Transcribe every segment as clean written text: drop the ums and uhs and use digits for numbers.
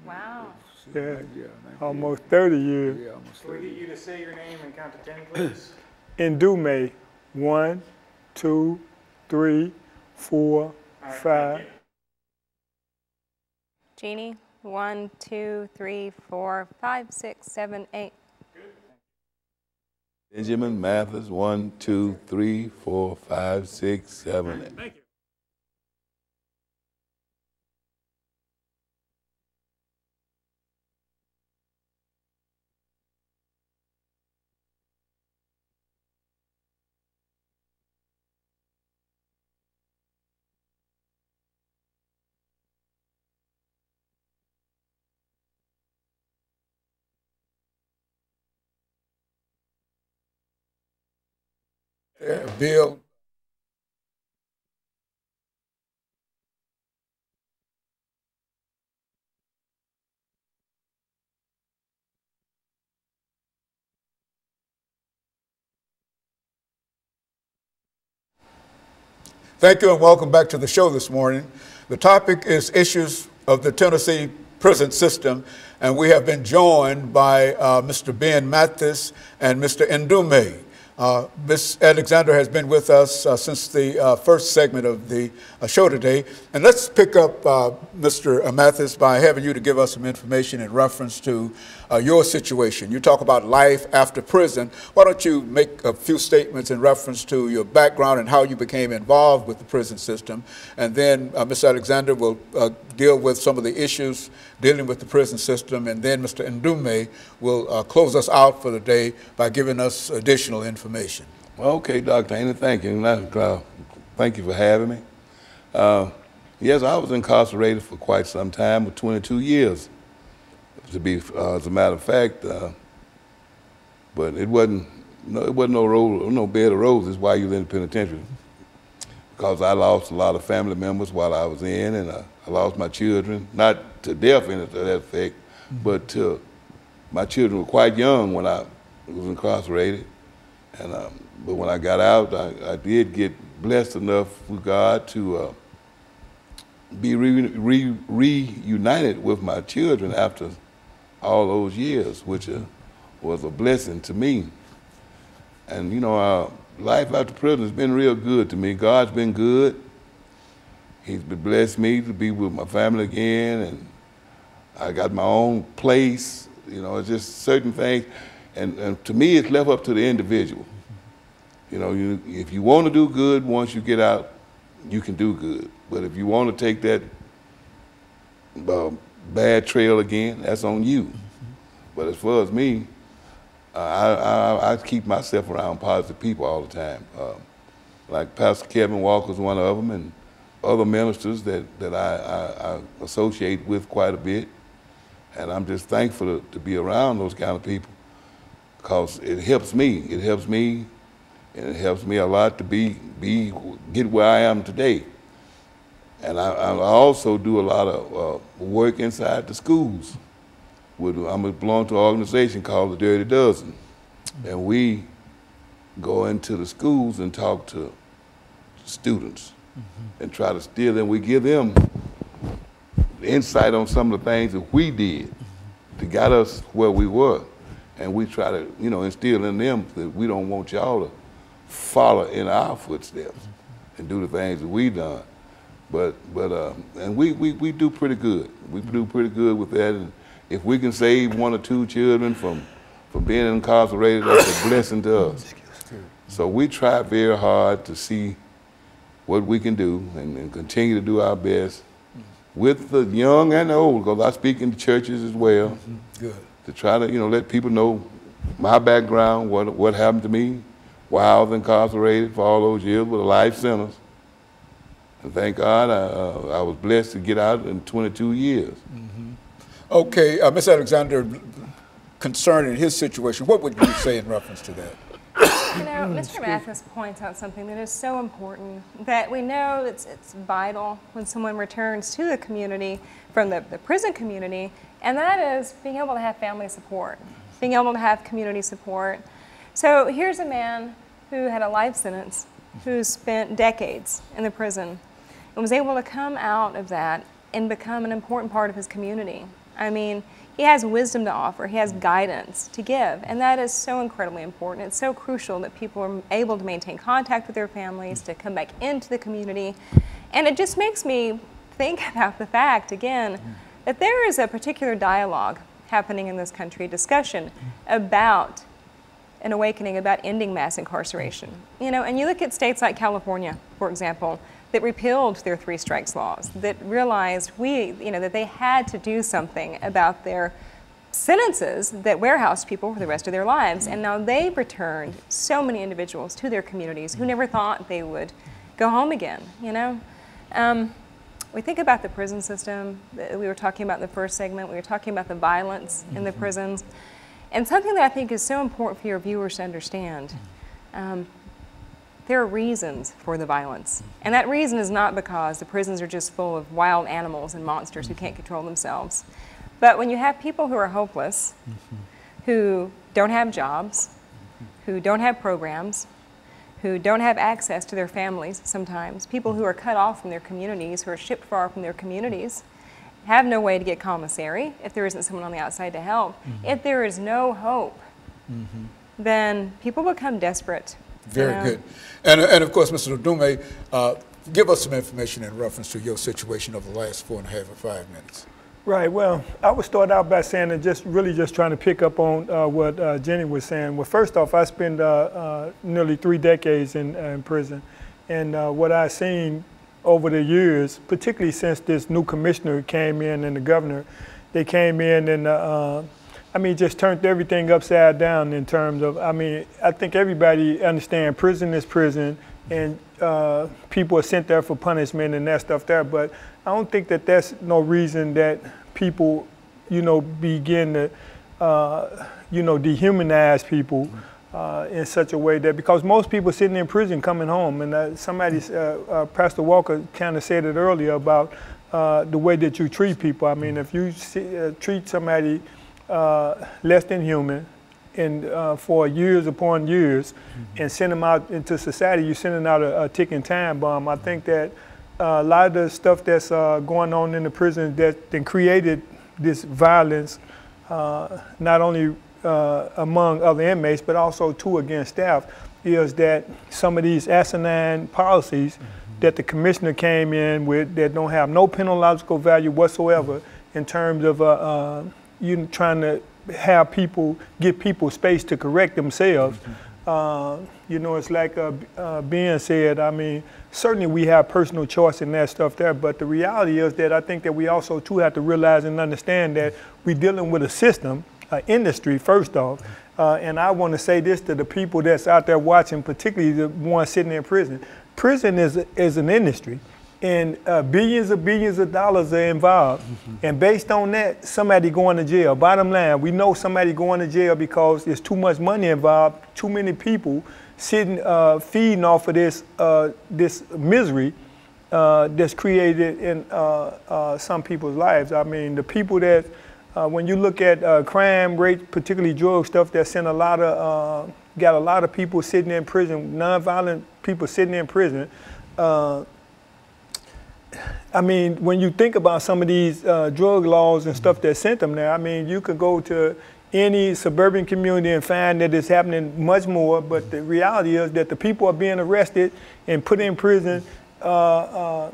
Wow. Yeah, Yeah, almost 30 years. Yeah, almost Can we 30. get you to say your name and count to 10, please? Indume, 1, 2, 3, 4, Thank 5. you. Jeannie, 1, 2, 3, 4, 5, 6, 7, 8. Benjamin Mathis, 1, 2, 3, 4, 5, 6, 7, 8. Thank you. Bill. Thank you and welcome back to the show this morning. The topic is issues of the Tennessee prison system, and we have been joined by Mr. BMathis and Mr. Indume. Ms. Alexander has been with us since the first segment of the show today. And let's pick up Mr. Mathis by having you to give us some information in reference to your situation. You talk about life after prison. Why don't you make a few statements in reference to your background and how you became involved with the prison system. And then Ms. Alexander will deal with some of the issues dealing with the prison system. And then Mr. Indume will close us out for the day by giving us additional information. Okay, Dr. Haney, thank you. Thank you for having me. Yes, I was incarcerated for quite some time, 22 years, to be, as a matter of fact. But it wasn't no bed of roses while you were in the penitentiary, because I lost a lot of family members while I was in, and I lost my children, not to death in that effect, but my children were quite young when I was incarcerated. And but when I got out, I did get blessed enough with God to be reunited with my children after all those years, which was a blessing to me. And you know, life after prison has been real good to me. God's been good. He's blessed me to be with my family again, and I got my own place. You know, it's just certain things. And to me, it's left up to the individual. You know, if you want to do good, once you get out, you can do good. But if you want to take that bad trail again, that's on you. But as far as me, I keep myself around positive people all the time. Like Pastor KWalker is one of them, and other ministers that I associate with quite a bit. And I'm just thankful to be around those kind of people, because it helps me. It helps me, and it helps me a lot to get where I am today. And I also do a lot of work inside the schools. I belong to an organization called the Dirty Dozen, and we go into the schools and talk to students and try to steer them. We give them insight on some of the things that we did to get us where we were. And we try to, you know, instill in them that we don't want y'all to follow in our footsteps and do the things that we done. And we do pretty good. We do pretty good with that. And if we can save 1 or 2 children from being incarcerated, that's a blessing to us. So we try very hard to see what we can do and continue to do our best with the young and the old, because I speak in the churches as well. Good. To try to, you know, let people know my background, what happened to me, why I was incarcerated for all those years with a life sentence. And thank God I was blessed to get out in 22 years. Okay, Ms. Alexander, concerning his situation, what would you say in reference to that? You know, Mr. Mathis points out something that is so important, that we know it's vital when someone returns to the community from the prison community, and that is being able to have family support, being able to have community support. So here's a man who had a life sentence, who spent decades in the prison, and was able to come out of that and become an important part of his community. I mean, he has wisdom to offer, he has guidance to give, and that is so incredibly important. It's so crucial that people are able to maintain contact with their families, to come back into the community, and it just makes me think about the fact, again, that there is a particular dialogue happening in this country, discussion about an awakening, about ending mass incarceration. You know, and you look at states like California, for example, that repealed their 3 strikes laws, that realized that they had to do something about their sentences that warehoused people for the rest of their lives. And now they've returned so many individuals to their communities who never thought they would go home again, you know? We think about the prison system that we were talking about in the first segment. We were talking about the violence in the prisons. And something that I think is so important for your viewers to understand, there are reasons for the violence. And that reason is not because the prisons are just full of wild animals and monsters who can't control themselves. But when you have people who are hopeless, who don't have jobs, who don't have programs, who don't have access to their families sometimes, people who are cut off from their communities, who are shipped far from their communities, have no way to get commissary if there isn't someone on the outside to help. If there is no hope, then people become desperate. Very good. And of course, Mr. Indume, give us some information in reference to your situation over the last 4.5 or 5 minutes. Right. Well, I would start out by saying that just trying to pick up on what Jenny was saying. Well, first off, I spent nearly 3 decades in prison, and what I've seen over the years, particularly since this new commissioner came in and the governor, they came in and just turned everything upside down in terms of, I think everybody understands prison is prison, and people are sent there for punishment and that stuff there, but I don't think that that's no reason that people, begin to, dehumanize people in such a way that, because most people sitting in prison coming home, and Pastor Walker kind of said it earlier about the way that you treat people. I mean, if you treat somebody less than human, and for years upon years, and send them out into society, you're sending out a ticking time bomb. I think that a lot of the stuff that's going on in the prison that created this violence, not only among other inmates, but also too against staff, is that some of these asinine policies that the commissioner came in with that don't have no penological value whatsoever in terms of trying to have people, give people space to correct themselves. It's like Ben said, certainly we have personal choice in that stuff there, but the reality is that I think that we also too have to realize and understand that we're dealing with a system, industry first off, and I want to say this to the people that's out there watching, particularly the ones sitting in prison. Prison is an industry, and billions of dollars are involved, and based on that, somebody going to jail. Bottom line, we know somebody going to jail because there's too much money involved, too many people sitting, feeding off of this misery that's created in some people's lives. The people that, when you look at crime rate, particularly drug stuff, that sent got a lot of people sitting in prison, nonviolent people sitting in prison. When you think about some of these drug laws and stuff that sent them there, you could go to any suburban community and find that it's happening much more, but the reality is that the people are being arrested and put in prison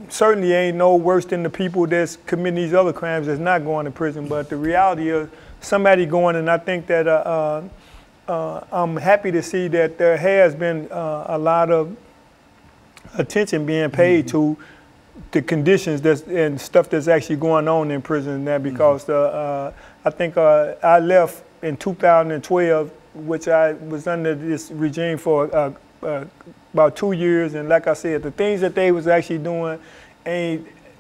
certainly ain't no worse than the people that's committing these other crimes that's not going to prison, but the reality is somebody going, and I think that I'm happy to see that there has been a lot of attention being paid to the conditions and stuff that's actually going on in prison now, because I think I left in 2012, which I was under this regime for about 2 years, and like I said, the things that they was actually doing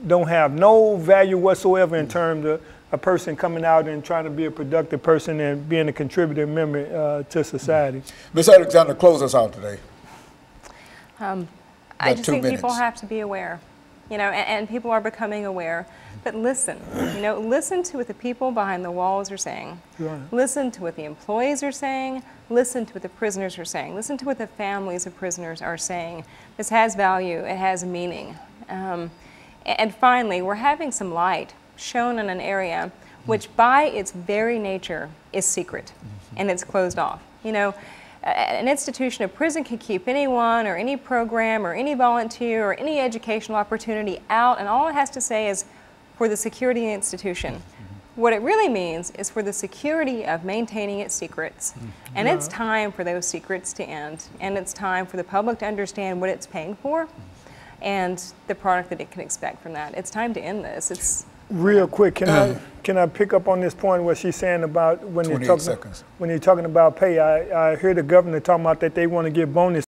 don't have no value whatsoever in terms of a person coming out and trying to be a productive person and being a contributing member to society. Ms. Alexander, close us out today. I just think people have to be aware, and people are becoming aware. But listen, listen to what the people behind the walls are saying. Right. Listen to what the employees are saying. Listen to what the prisoners are saying. Listen to what the families of prisoners are saying. This has value. It has meaning. And finally, we're having some light shown in an area which by its very nature is secret and it's closed off. You know, an institution, a prison can keep anyone or any program or any volunteer or any educational opportunity out, and all it has to say is for the security of the institution. What it really means is for the security of maintaining its secrets. And it's time for those secrets to end. And it's time for the public to understand what it's paying for and the product that it can expect from that. It's time to end this. It's real quick. Can I pick up on this point what she's saying about when you're talking about pay? I hear the governor talking about that they want to give bonus